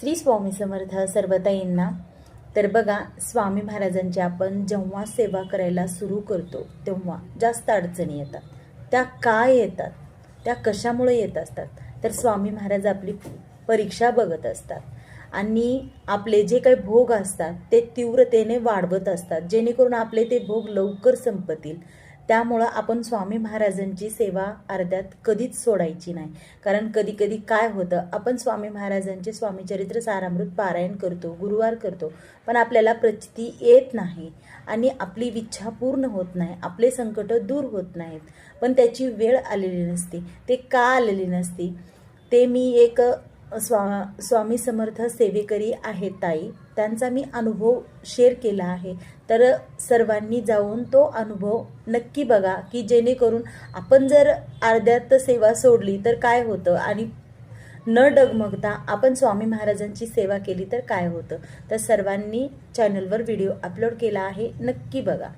श्री स्वामी समर्थ सर्व ताईंना। तर बघा, स्वामी महाराजांची आपण जेव्हा सेवा करायला सुरू करतो तेव्हा जास्त अडचणी येतात। त्या काय येतात, त्या कशामुळे येत असतात, तर स्वामी महाराज आपली परीक्षा बघत असतात आणि आपले जे काही भोग असतात ते तीव्रतेने वाढवत असतात, जेणेकरून आपले ते भोग लवकर संपतील। त्यामुळं आपण स्वामी महाराजांची सेवा अर्ध्यात कधीच सोडायची नाही। कारण कधी कधी काय होतं, आपण स्वामी महाराजांचे स्वामीचरित्र सारामृत पारायण करतो, गुरुवार करतो, पण आपल्याला प्रचिती येत नाही आणि आपली इच्छा पूर्ण होत नाही, आपले संकट दूर होत नाहीत। पण त्याची वेळ आलेली नसते। ते का आलेली नसते ते मी एक स्वामी समर्थ सेवेकरी आहेत ताई, त्यांचा मी अनुभव शेअर केला आहे। तर सर्वांनी जाऊन तो अनुभव नक्की बघा, की जेणेकरून आपण जर अर्ध्यात सेवा सोडली तर काय होतं आणि न डगमगता आपण स्वामी महाराजांची सेवा केली तर काय होतं। तर सर्वांनी चॅनलवर व्हिडिओ अपलोड केला आहे, नक्की बघा।